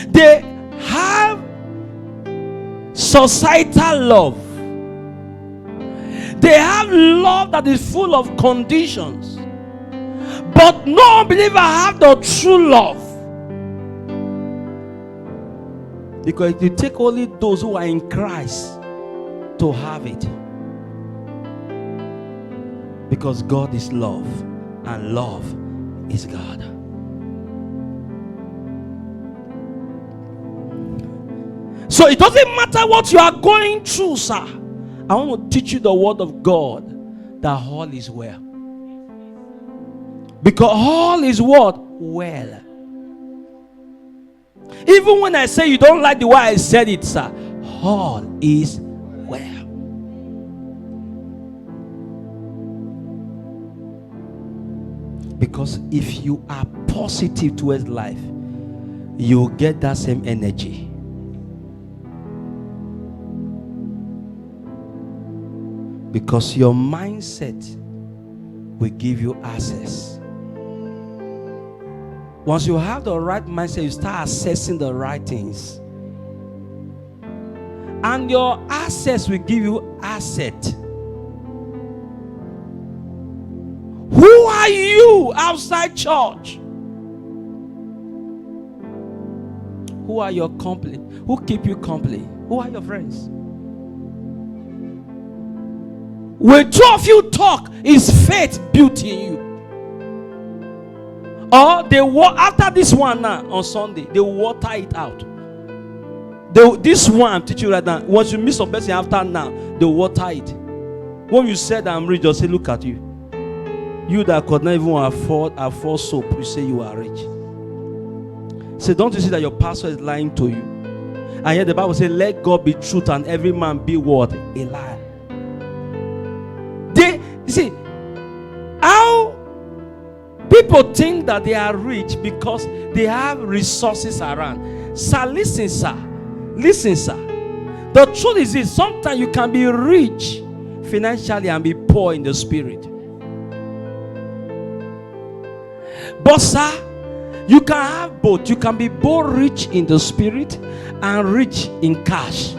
They have societal love. They have love that is full of conditions. But no believer have the true love. Because it will take only those who are in Christ to have it. Because God is love, and love is God. So it doesn't matter what you are going through, sir. I want to teach you the word of God, that all is well. Because all is what? Well. Even when I say you don't like the way I said it, sir, all is well. Because if you are positive towards life, you get that same energy. Because your mindset will give you access. Once you have the right mindset, you start assessing the right things. And your access will give you asset. Who are you outside church? Who are your company? Who keep you company? Who are your friends? When two of you talk, is faith built in you? Or they after this one now on Sunday, they water it out. This one I'm teaching you right now. Once you miss some person after now, they water it. When you said I'm rich, just say, look at you. You that could not even afford soap, you say you are rich. Say, don't you see that your pastor is lying to you? And yet the Bible says, let God be truth and every man be what? A liar. You see, how people think that they are rich because they have resources around. Sir, listen, sir. Listen, sir. The truth is this: sometimes you can be rich financially and be poor in the spirit. But sir, you can have both. You can be both rich in the spirit and rich in cash.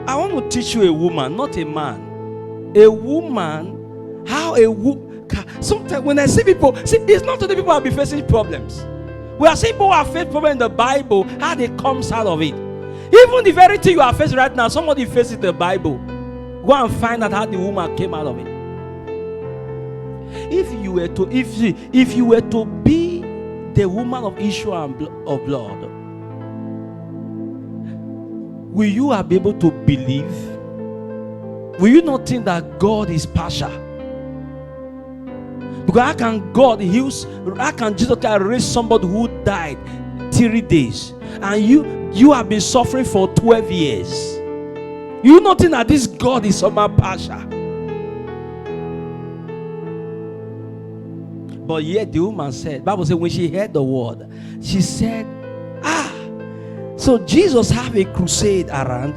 I want to teach you a woman, not a man. A woman, how a woman. Sometimes when I see people, see, it's not that the people will be facing problems. We are seeing people who are facing problems in the Bible, how they comes out of it. Even the very thing you are facing right now, somebody faces the Bible. Go and find out how the woman came out of it. If you were to be the woman of issue of blood, will you be able to believe? Will you not think that God is partial? Because how can God heals? How can Jesus raise somebody who died 3 days, and you have been suffering for 12 years? You not think that this God is somehow partial? But yet the woman said, Bible said when she heard the word, she said, so Jesus have a crusade around.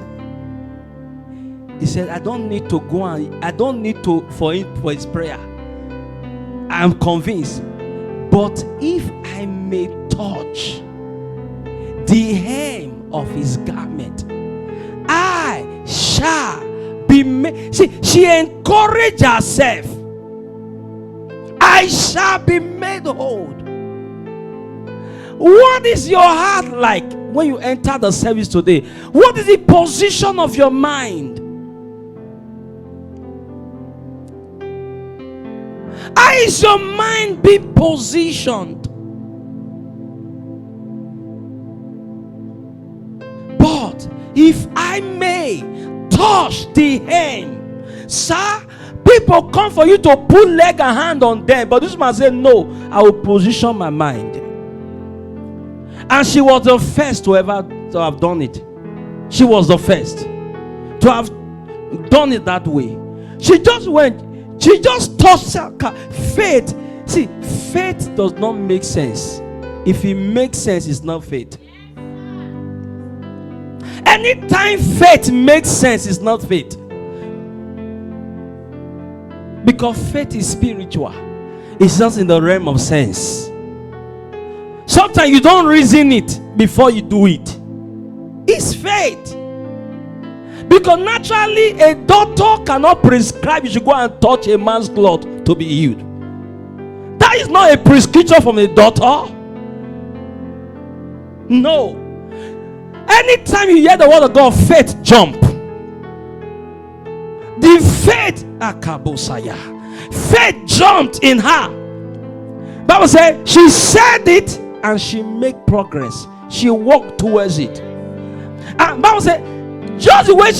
He said, I don't need to go and I don't need to for his prayer. I'm convinced. But if I may touch the hem of his garment, I shall be made. She encouraged herself. I shall be made whole. What is your heart like when you enter the service today? What is the position of your mind? How is your mind be positioned? But if I may touch the hem, sir, people come for you to put leg and hand on them, but this man said, no, I will position my mind. And she was the first to have done it. She was the first to have done it that way. She just went, she just touched her faith. See, faith does not make sense. If it makes sense, it's not faith. Anytime faith makes sense, it's not faith. Because faith is spiritual. It's just in the realm of sense. Sometimes you don't reason it before you do it. It's faith. Because naturally, a doctor cannot prescribe you should go and touch a man's cloth to be healed. That is not a prescription from a doctor. No. Anytime you hear the word of God, faith jump. The faith, faith jumped in her. Bible says she said it and she made progress. She walked towards it. And Bible said, just the way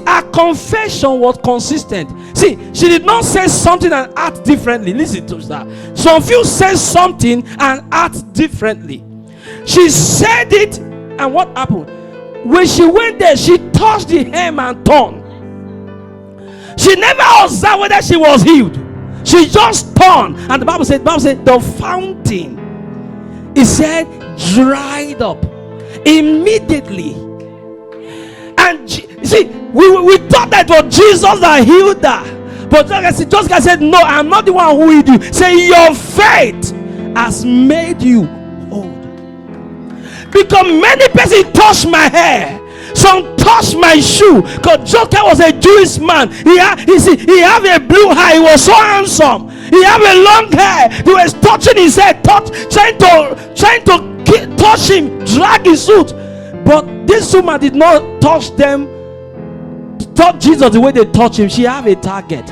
her confession was consistent. See, she did not say something and act differently. Listen to that. Some few say something and act differently. She said it, and what happened? When she went there, she touched the hem and turned. She never observed whether she was healed. She just turned, and the Bible said the fountain, it said, dried up immediately. And see, we thought that it was Jesus that healed her, but just God said, no, I'm not the one who healed you. Say, your faith has made you whole. Because many persons touch my hair, some touch my shoe. Because Joker was a Jewish man. He had a blue hair. He was so handsome. He had a long hair. He was touching his head, trying to touch him, drag his suit. But this woman did not touch Jesus the way they touched him. She had a target.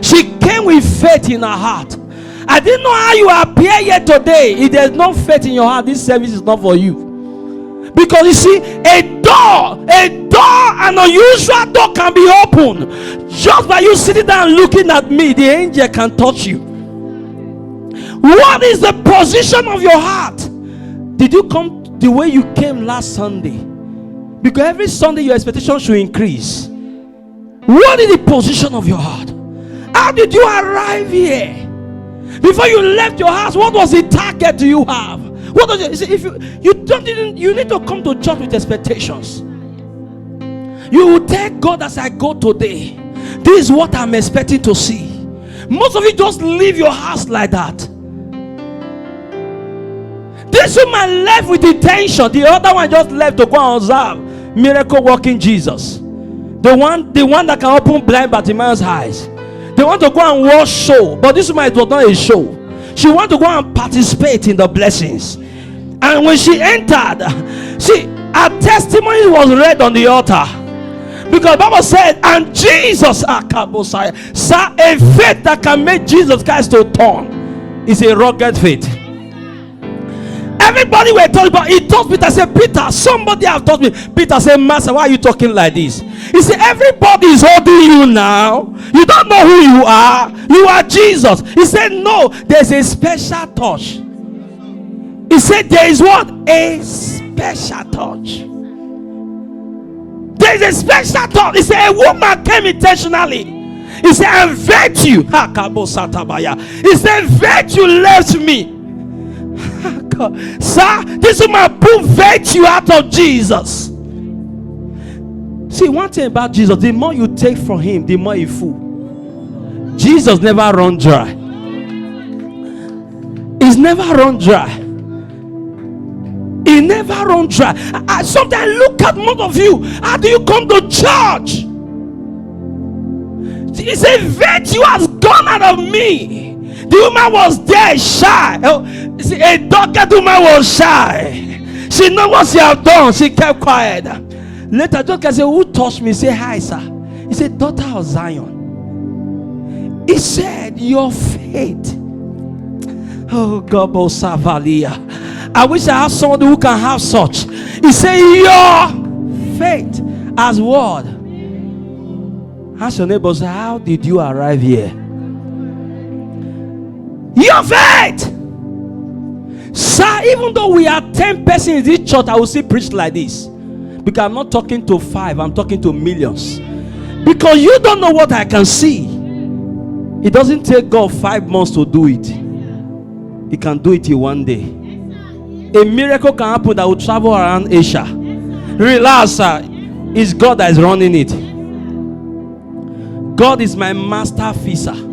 She came with faith in her heart. I didn't know how you appear here today. If there's no faith in your heart, this service is not for you. Because you see, a door, an unusual door can be opened. Just by you sitting down looking at me, the angel can touch you. What is the position of your heart? Did you come the way you came last Sunday? Because every Sunday your expectation should increase. What is the position of your heart? How did you arrive here? Before you left your house, what was the target do you have? What does you see? If you need to come to church with expectations. You will tell God, as I go today, this is what I'm expecting to see. Most of you just leave your house like that. This woman left with intention. The other one just left to go and observe miracle working Jesus. The one that can open blind Bartimaeus' eyes. They want to go and watch show, but this woman, it was not a show. She want to go and participate in the blessings. And when she entered, her testimony was read on the altar. Because the Bible said, and Jesus saw a faith that can make Jesus Christ to turn. It's a rugged faith. Everybody were told, but he told Peter, said, Peter, somebody have told me. Peter said, Master, why are you talking like this? He said, everybody is holding you now. You don't know who you are. You are Jesus. He said, no, there's a special touch. He said, there is what? A special touch. There is a special touch. He said, a woman came intentionally. He said, and virtue. He said, virtue left me. Sir, this woman put virtue out of Jesus. See, one thing about Jesus, the more you take from him, the more you full. Jesus never run dry. He's never run dry. He never run dry. I sometimes look at most of you. How do you come to church? He said, virtue has gone out of me. The woman was there shy. See, a dogged woman was shy. She knew what she had done. She kept quiet. Later, Joker said, who touched me? Say, hi, sir. He said, daughter of Zion. He said, your faith. Oh, God, Savalia. I wish I have somebody who can have such. He said, your faith as what? Ask your neighbors, how did you arrive here? Your faith. Sir, even though we are 10 persons in this church, I will still preach like this. Because I'm not talking to 5, I'm talking to millions. Because you don't know what I can see. It doesn't take God 5 months to do it. He can do it in one day. A miracle can happen that will travel around Asia. Relax, sir. It's God that is running it. God is my master fisher.